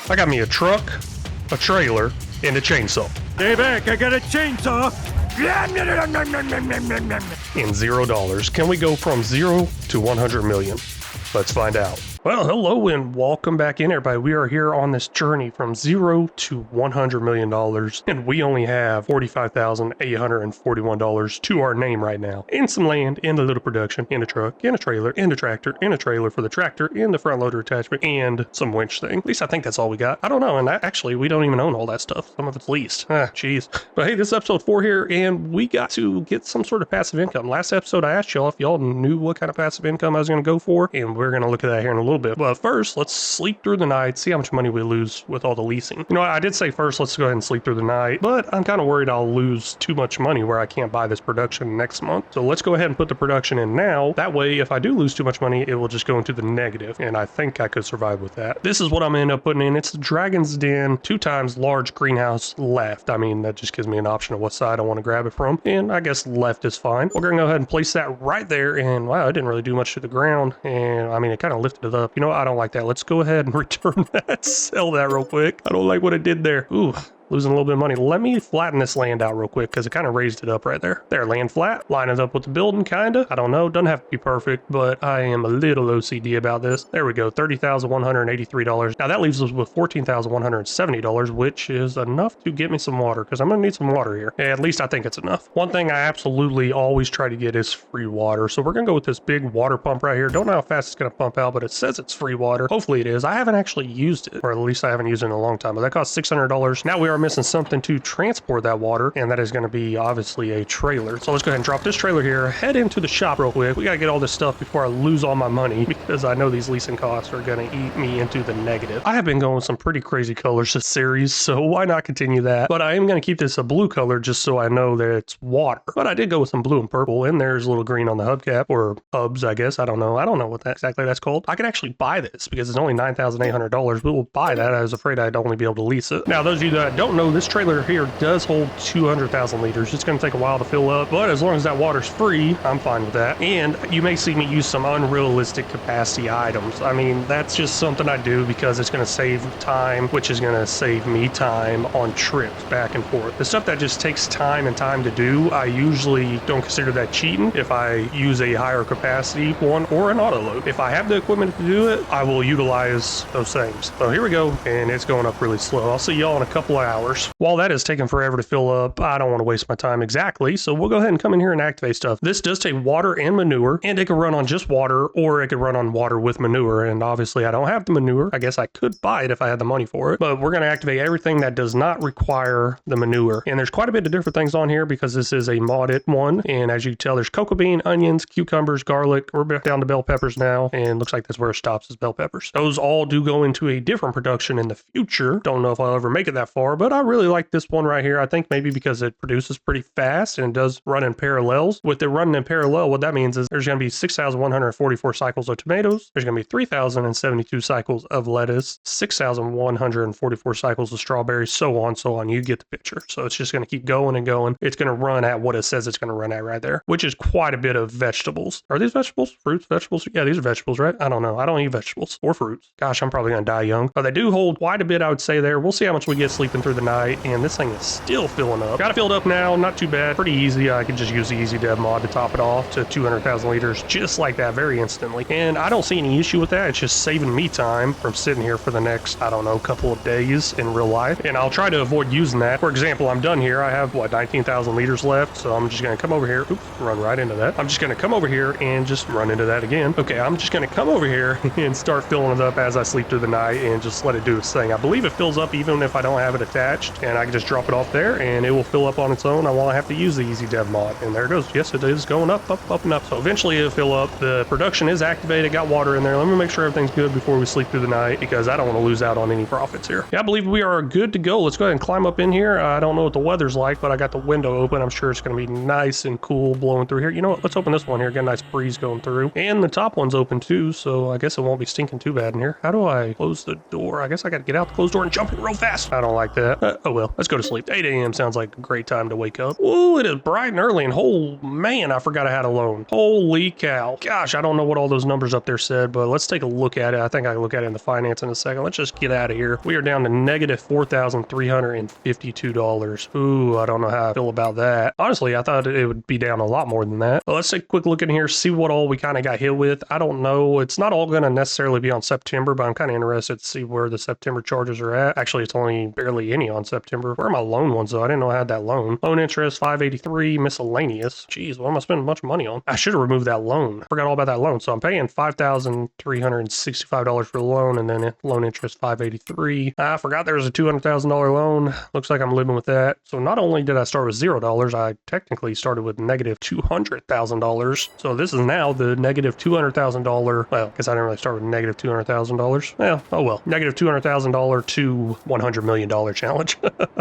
I got me a truck, a trailer, and a chainsaw. Stay back, I got a chainsaw. And $0. Can we go from 0 to 100 million? Let's find out. Well, hello and welcome back in, everybody. We are here on this journey from 0 to $100 million, and we only have $45,841 to our name right now. And some land, and a little production, and a truck, and a trailer, and a tractor, and a trailer for the tractor, and the front loader attachment, and some winch thing. At least I think that's all we got. I don't know, and actually, we don't even own all that stuff. Some of it's leased. Jeez. But hey, this is episode 4 here, and we got to get some sort of passive income. Last episode, I asked y'all if y'all knew what kind of passive income I was going to go for, and we're going to look at that here in a little bit. But first, let's sleep through the night, see how much money we lose with all the leasing. You know what, I did say first, let's go ahead and sleep through the night, but I'm kind of worried I'll lose too much money where I can't buy this production next month. So let's go ahead and put the production in now. That way, if I do lose too much money, it will just go into the negative, and I think I could survive with that. This is what I'm going to end up putting in. It's the Dragon's Den 2 times large greenhouse left. I mean, that just gives me an option of what side I want to grab it from, and I guess left is fine. We're going to go ahead and place that right there, and wow, it didn't really do much to the ground, and I mean, it kind of lifted it up. You know what? I don't like that. Let's go ahead and return that, sell that real quick. I don't like what it did there. Ooh. Losing a little bit of money. Let me flatten this land out real quick because it kind of raised it up right there. There, land flat. Line it up with the building, kind of. I don't know. Doesn't have to be perfect, but I am a little OCD about this. There we go. $30,183. Now that leaves us with $14,170, which is enough to get me some water because I'm going to need some water here. At least I think it's enough. One thing I absolutely always try to get is free water. So we're going to go with this big water pump right here. Don't know how fast it's going to pump out, but it says it's free water. Hopefully it is. I haven't actually used it, or at least I haven't used it in a long time, but that costs $600. Now we are missing something to transport that water, and that is going to be obviously a trailer. So let's go ahead and drop this trailer here, head into the shop real quick. We got to get all this stuff before I lose all my money because I know these leasing costs are going to eat me into the negative. I have been going with some pretty crazy colors this series, so why not continue that? But I am going to keep this a blue color just so I know that it's water. But I did go with some blue and purple, and there's a little green on the hubcap, or hubs, I guess. I don't know what that exactly that's called. I could actually buy this because it's only $9,800, but we'll buy that. I was afraid I'd only be able to lease it. Now, those of you that don't know, this trailer here does hold 200,000 liters. It's going to take a while to fill up, but as long as that water's free, I'm fine with that. And you may see me use some unrealistic capacity items. I mean, that's just something I do because it's going to save time, which is going to save me time on trips back and forth. The stuff that just takes time and time to do, I usually don't consider that cheating if I use a higher capacity one or an auto load. If I have the equipment to do it, I will utilize those things. So here we go, and it's going up really slow. I'll see y'all in a couple of hours. While that is taking forever to fill up, I don't want to waste my time exactly, so we'll go ahead and come in here and activate stuff. This does take water and manure, and it can run on just water, or it could run on water with manure, and obviously I don't have the manure. I guess I could buy it if I had the money for it, but we're going to activate everything that does not require the manure. And there's quite a bit of different things on here because this is a modded one, and as you can tell, there's cocoa bean, onions, cucumbers, garlic. We're back down to bell peppers now, and looks like that's where it stops, is bell peppers. Those all do go into a different production in the future. Don't know if I'll ever make it that far, but I really like this one right here. I think maybe because it produces pretty fast and it does run in parallels. With it running in parallel, what that means is there's going to be 6,144 cycles of tomatoes. There's going to be 3,072 cycles of lettuce, 6,144 cycles of strawberries, so on, so on. You get the picture. So it's just going to keep going and going. It's going to run at what it says it's going to run at right there, which is quite a bit of vegetables. Are these vegetables? Fruits? Vegetables? Yeah, these are vegetables, right? I don't know. I don't eat vegetables or fruits. Gosh, I'm probably going to die young. But they do hold quite a bit, I would say there. We'll see how much we get sleeping through the night, and this thing is still filling up. Got it filled up now, not too bad, pretty easy. I can just use the Easy Dev mod to top it off to 200,000 liters just like that, very instantly. And I don't see any issue with that. It's just saving me time from sitting here for the next, I don't know, couple of days in real life. And I'll try to avoid using that. For example, I'm done here. I have, what, 19,000 liters left. So I'm just going to come over here. Oops, run right into that. I'm just going to come over here and just run into that again. Okay, I'm just going to come over here and start filling it up as I sleep through the night and just let it do its thing. I believe it fills up even if I don't have it attached, and I can just drop it off there and it will fill up on its own. I won't have to use the Easy Dev mod, and there it goes. Yes, it is going up, up, up, and up. So eventually it'll fill up. The production is activated, got water in there. Let me make sure everything's good before we sleep through the night because I don't want to lose out on any profits here. Yeah, I believe we are good to go. Let's go ahead and climb up in here. I don't know what the weather's like, but I got the window open. I'm sure it's going to be nice and cool blowing through here. You know what? Let's open this one here. Get a nice breeze going through. And the top one's open too, so I guess it won't be stinking too bad in here. How do I close the door? I guess I got to get out the closed door and jump in real fast. I don't like that. that. Oh well, let's go to sleep. 8 a.m. sounds like a great time to wake up. Ooh, it is bright and early, and oh man, I forgot I had a loan. Holy cow. Gosh, I don't know what all those numbers up there said, but let's take a look at it. I think I can look at it in the finance in a second. Let's just get out of here. We are down to negative $4,352. Ooh, I don't know how I feel about that. Honestly, I thought it would be down a lot more than that. But let's take a quick look in here, see what all we kind of got hit with. I don't know. It's not all going to necessarily be on September, but I'm kind of interested to see where the September charges are at. Actually, it's only barely any on September. Where are my loan ones, though? I didn't know I had that loan. Loan interest, 583, miscellaneous. Jeez, what am I spending a bunch of money on? I should have removed that loan. Forgot all about that loan. So I'm paying $5,365 for the loan, and then loan interest, 583. I forgot there was a $200,000 loan. Looks like I'm living with that. So not only did I start with $0, I technically started with negative $200,000. So this is now the negative $200,000. Well, I guess I didn't really start with negative $200,000. Well, oh well. Negative $200,000 to $100 million challenge.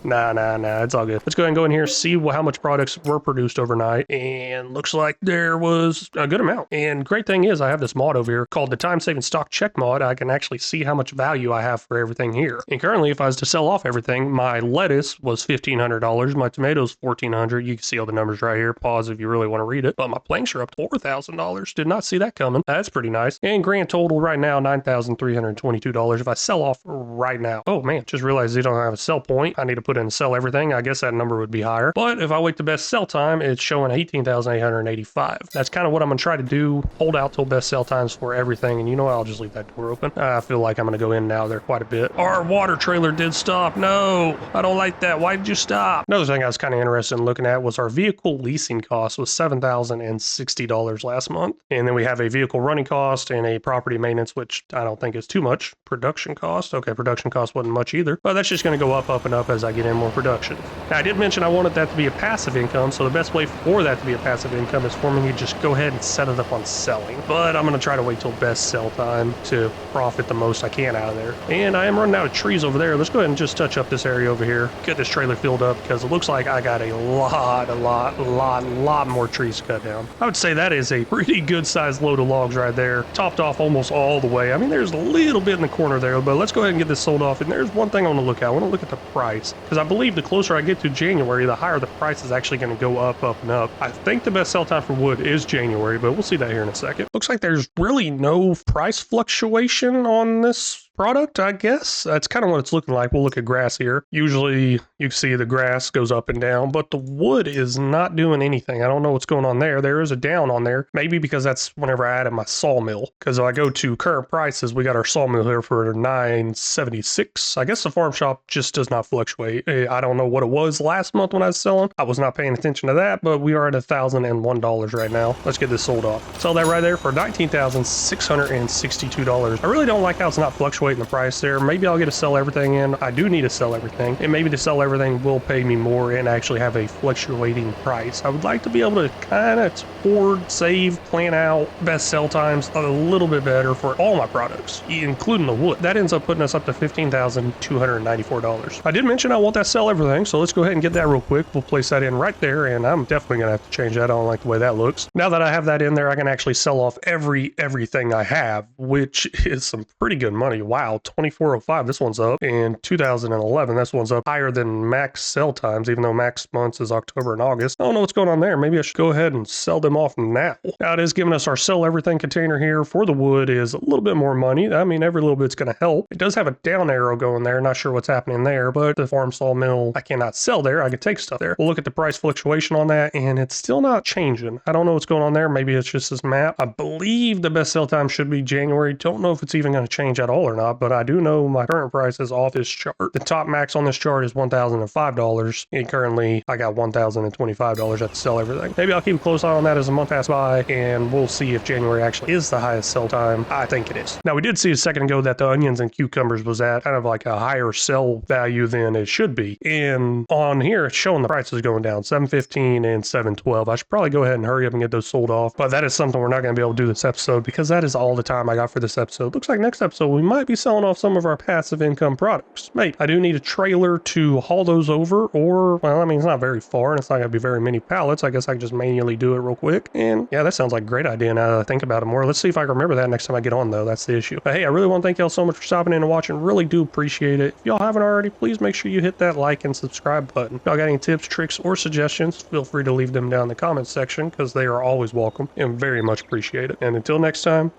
Nah. It's all good. Let's go ahead and go in here, see how much products were produced overnight. And looks like there was a good amount. And great thing is I have this mod over here called the Time Saving Stock Check mod. I can actually see how much value I have for everything here. And currently, if I was to sell off everything, my lettuce was $1,500. My tomatoes, $1,400. You can see all the numbers right here. Pause if you really want to read it. But my planks are up to $4,000. Did not see that coming. That's pretty nice. And grand total right now, $9,322 if I sell off right now. Oh man, just realized they don't have a sell point. I need to put in sell everything. I guess that number would be higher. But if I wait the best sell time, it's showing 18,885. That's kind of what I'm going to try to do. Hold out till best sell times for everything. And you know what? I'll just leave that door open. I feel like I'm going to go in now there quite a bit. Our water trailer did stop. No, I don't like that. Why did you stop? Another thing I was kind of interested in looking at was our vehicle leasing cost was $7,060 last month. And then we have a vehicle running cost and a property maintenance, which I don't think is too much. Production cost. Okay, production cost wasn't much either. But that's just going to go up and up as I get in more production. Now, I did mention I wanted that to be a passive income. So the best way for that to be a passive income is for me to just go ahead and set it up on selling. But I'm going to try to wait till best sell time to profit the most I can out of there. And I am running out of trees over there. Let's go ahead and just touch up this area over here. Get this trailer filled up because it looks like I got a lot more trees to cut down. I would say that is a pretty good sized load of logs right there. Topped off almost all the way. I mean, there's a little bit in the corner there, but let's go ahead and get this sold off. And there's one thing I want to look at. I want to look at the price because I believe the closer I get to January, the higher the price is actually going to go up and up. I think the best sell time for wood is January, but we'll see that here in a second. Looks like there's really no price fluctuation on this product, I guess. That's kind of what it's looking like. We'll look at grass here. Usually you see the grass goes up and down, but the wood is not doing anything. I don't know what's going on there. There is a down on there. Maybe because that's whenever I added my sawmill. Because if I go to current prices, we got our sawmill here for $976. I guess the farm shop just does not fluctuate. I don't know what it was last month when I was selling. I was not paying attention to that, but we are at $1,001 right now. Let's get this sold off. Sell that right there for $19,662. I really don't like how it's not fluctuating the price there. Maybe I'll get to sell everything in. I do need to sell everything, and maybe to sell everything will pay me more and actually have a fluctuating price. I would like to be able to kind of hoard, save, plan out best sell times a little bit better for all my products, including the wood. That ends up putting us up to $15,294. I did mention I want that sell everything, so let's go ahead and get that real quick. We'll place that in right there, and I'm definitely gonna have to change that. I don't like the way that looks. Now that I have that in there, I can actually sell off everything I have, which is some pretty good money. Wow, 2405, this one's up. In 2011, this one's up higher than max sell times, even though max months is October and August. I don't know what's going on there. Maybe I should go ahead and sell them off now. Now it is giving us our sell everything container here for the wood is a little bit more money. I mean, every little bit's going to help. It does have a down arrow going there. Not sure what's happening there, but the farm sawmill, I cannot sell there. I can take stuff there. We'll look at the price fluctuation on that, and it's still not changing. I don't know what's going on there. Maybe it's just this map. I believe the best sell time should be January. Don't know if it's even going to change at all or not, but I do know my current price is off this chart. The top max on this chart is $1,005, and currently I got $1,025 at the sell everything. Maybe I'll keep a close eye on that as a month passes by, and we'll see if January actually is the highest sell time. I think it is. Now, we did see a second ago that the onions and cucumbers was at kind of like a higher sell value than it should be, and on here it's showing the prices going down, $7.15 and $7.12. I should probably go ahead and hurry up and get those sold off, but that is something we're not going to be able to do this episode because that is all the time I got for this episode. Looks like next episode we might be be selling off some of our passive income products. Mate, I do need a trailer to haul those over, or, well, I mean, it's not very far, and it's not going to be very many pallets. I guess I can just manually do it real quick. And yeah, that sounds like a great idea now that I think about it more. Let's see if I can remember that next time I get on, though. That's the issue. But hey, I really want to thank y'all so much for stopping in and watching. Really do appreciate it. If y'all haven't already, please make sure you hit that like and subscribe button. If y'all got any tips, tricks, or suggestions, feel free to leave them down in the comments section, because they are always welcome and very much appreciated. And until next time,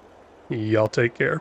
y'all take care.